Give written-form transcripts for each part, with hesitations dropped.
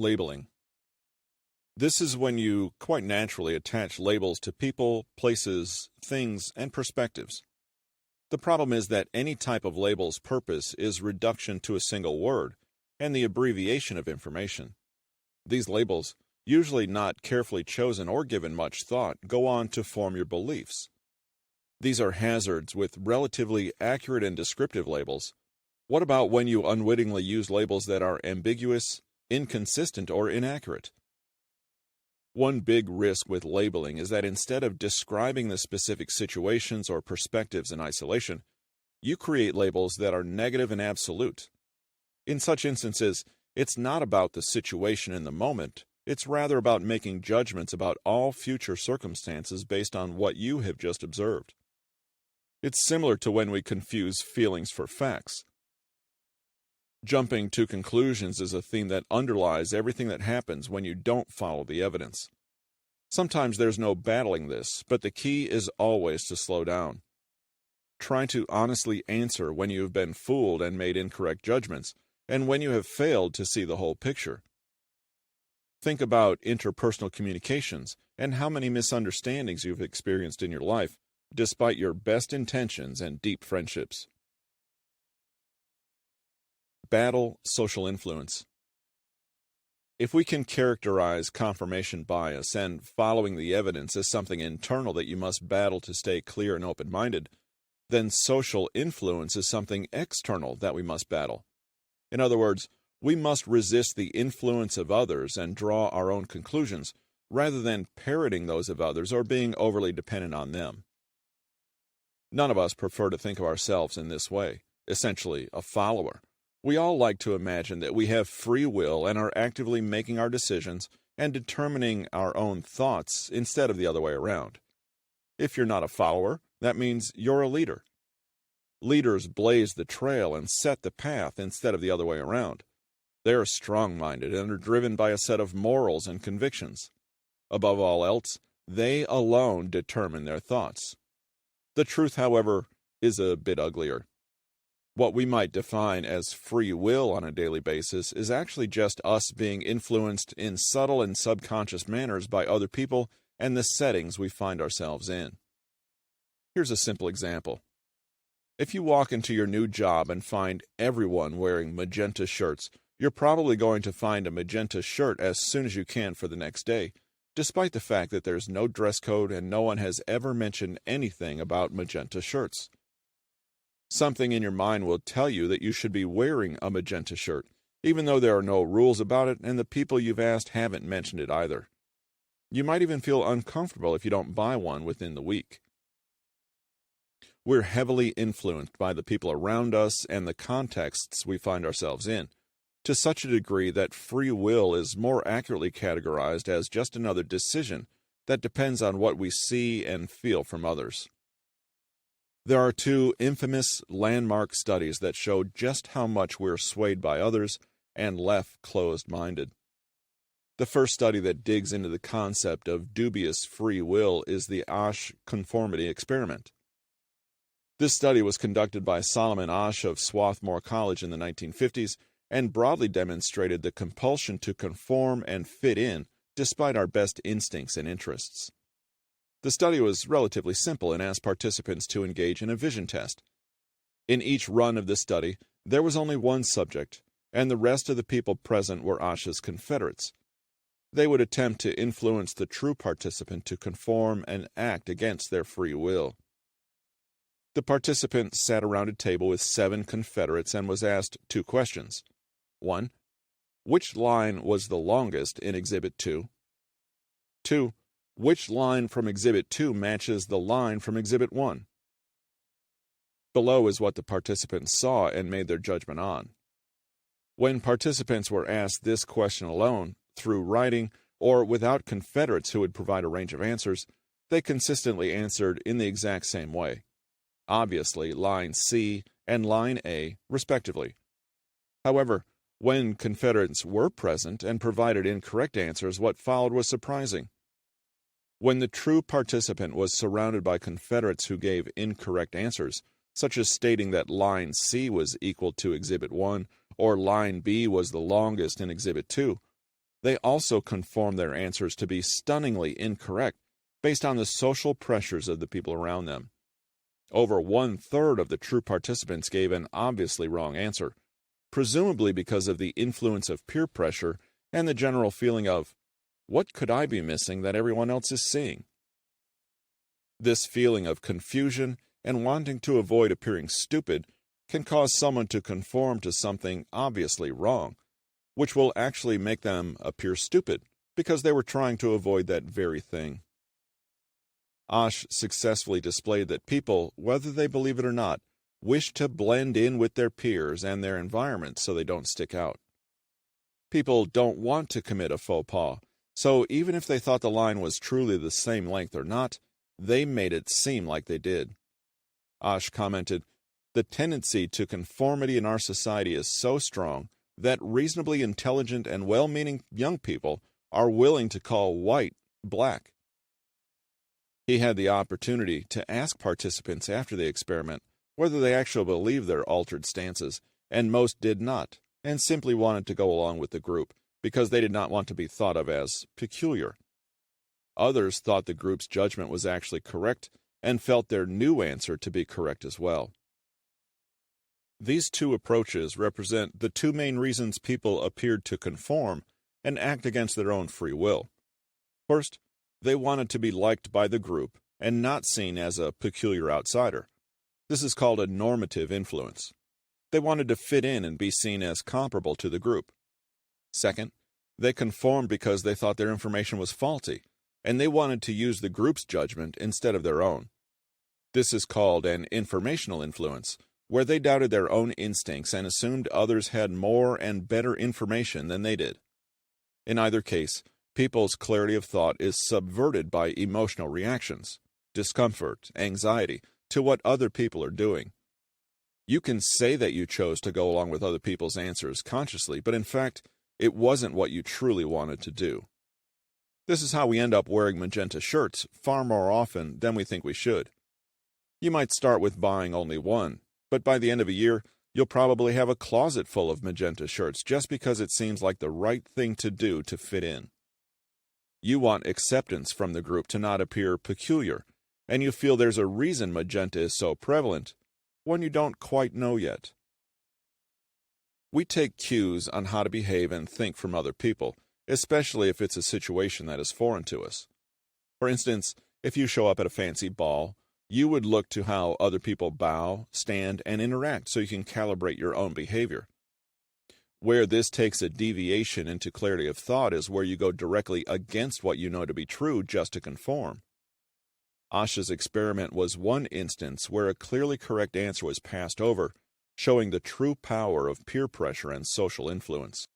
Labeling. This is when you quite naturally attach labels to people, places, things, and perspectives. The problem is that any type of label's purpose is reduction to a single word and the abbreviation of information. These labels, usually not carefully chosen or given much thought, go on to form your beliefs. These are hazards with relatively accurate and descriptive labels. What about when you unwittingly use labels that are ambiguous, inconsistent, or inaccurate? One big risk with labeling is that instead of describing the specific situations or perspectives in isolation, you create labels that are negative and absolute. In such instances, it's not about the situation in the moment, it's rather about making judgments about all future circumstances based on what you have just observed. It's similar to when we confuse feelings for facts. Jumping to conclusions is a theme that underlies everything that happens when you don't follow the evidence. Sometimes there's no battling this, but the key is always to slow down. Try to honestly answer when you have been fooled and made incorrect judgments, and when you have failed to see the whole picture. Think about interpersonal communications and how many misunderstandings you've experienced in your life, despite your best intentions and deep friendships. Battle social influence. If we can characterize confirmation bias and following the evidence as something internal that you must battle to stay clear and open-minded, then social influence is something external that we must battle. In other words, we must resist the influence of others and draw our own conclusions, rather than parroting those of others or being overly dependent on them. None of us prefer to think of ourselves in this way, essentially a follower. We all like to imagine that we have free will and are actively making our decisions and determining our own thoughts instead of the other way around. If you're not a follower, that means you're a leader. Leaders blaze the trail and set the path instead of the other way around. They are strong-minded and are driven by a set of morals and convictions. Above all else, they alone determine their thoughts. The truth, however, is a bit uglier. What we might define as free will on a daily basis is actually just us being influenced in subtle and subconscious manners by other people and the settings we find ourselves in. Here's a simple example. If you walk into your new job and find everyone wearing magenta shirts, you're probably going to find a magenta shirt as soon as you can for the next day, despite the fact that there's no dress code and no one has ever mentioned anything about magenta shirts. Something in your mind will tell you that you should be wearing a magenta shirt, even though there are no rules about it and the people you've asked haven't mentioned it either. You might even feel uncomfortable if you don't buy one within the week. We're heavily influenced by the people around us and the contexts we find ourselves in, to such a degree that free will is more accurately categorized as just another decision that depends on what we see and feel from others. There are two infamous landmark studies that show just how much we're swayed by others and left closed-minded. The first study that digs into the concept of dubious free will is the Asch Conformity Experiment. This study was conducted by Solomon Asch of Swarthmore College in the 1950s and broadly demonstrated the compulsion to conform and fit in despite our best instincts and interests. The study was relatively simple and asked participants to engage in a vision test. In each run of the study, there was only one subject, and the rest of the people present were Asch's confederates. They would attempt to influence the true participant to conform and act against their free will. The participant sat around a table with 7 confederates and was asked 2 questions. 1. Which line was the longest in Exhibit 2? 2. Which line from Exhibit 2 matches the line from Exhibit 1? Below is what the participants saw and made their judgment on. When participants were asked this question alone, through writing, or without confederates who would provide a range of answers, they consistently answered in the exact same way. Obviously, line C and line A, respectively. However, when confederates were present and provided incorrect answers, what followed was surprising. When the true participant was surrounded by confederates who gave incorrect answers, such as stating that line C was equal to Exhibit 1 or line B was the longest in Exhibit 2, They also conform their answers to be stunningly incorrect based on the social pressures of the people around them. Over 1/3 of the true participants gave an obviously wrong answer, presumably because of the influence of peer pressure and the general feeling of, what could I be missing that everyone else is seeing? This feeling of confusion and wanting to avoid appearing stupid can cause someone to conform to something obviously wrong, which will actually make them appear stupid because they were trying to avoid that very thing. Asch successfully displayed that people, whether they believe it or not, wish to blend in with their peers and their environment so they don't stick out. People don't want to commit a faux pas, so even if they thought the line was truly the same length or not, they made it seem like they did. Asch commented, "The tendency to conformity in our society is so strong that reasonably intelligent and well-meaning young people are willing to call white black." He had the opportunity to ask participants after the experiment whether they actually believed their altered stances, and most did not, and simply wanted to go along with the group because they did not want to be thought of as peculiar. Others thought the group's judgment was actually correct and felt their new answer to be correct as well. These two approaches represent the two main reasons people appeared to conform and act against their own free will. First, they wanted to be liked by the group and not seen as a peculiar outsider. This is called a normative influence. They wanted to fit in and be seen as comparable to the group. Second, they conformed because they thought their information was faulty, and they wanted to use the group's judgment instead of their own. This is called an informational influence, where they doubted their own instincts and assumed others had more and better information than they did. In either case, people's clarity of thought is subverted by emotional reactions, discomfort, anxiety, to what other people are doing. You can say that you chose to go along with other people's answers consciously, but in fact, it wasn't what you truly wanted to do. This is how we end up wearing magenta shirts far more often than we think we should. You might start with buying only one, but by the end of a year, you'll probably have a closet full of magenta shirts just because it seems like the right thing to do to fit in. You want acceptance from the group to not appear peculiar, and you feel there's a reason magenta is so prevalent, one you don't quite know yet. We take cues on how to behave and think from other people, especially if it's a situation that is foreign to us. For instance, if you show up at a fancy ball, you would look to how other people bow, stand, and interact so you can calibrate your own behavior. Where this takes a deviation into clarity of thought is where you go directly against what you know to be true just to conform. Asch's experiment was one instance where a clearly correct answer was passed over, showing the true power of peer pressure and social influence.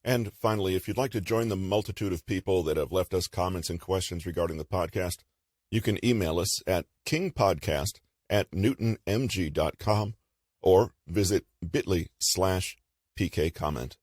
And finally, if you'd like to join the multitude of people that have left us comments and questions regarding the podcast, you can email us at kingpodcast@newtonmg.com or visit bit.ly/pkcomment.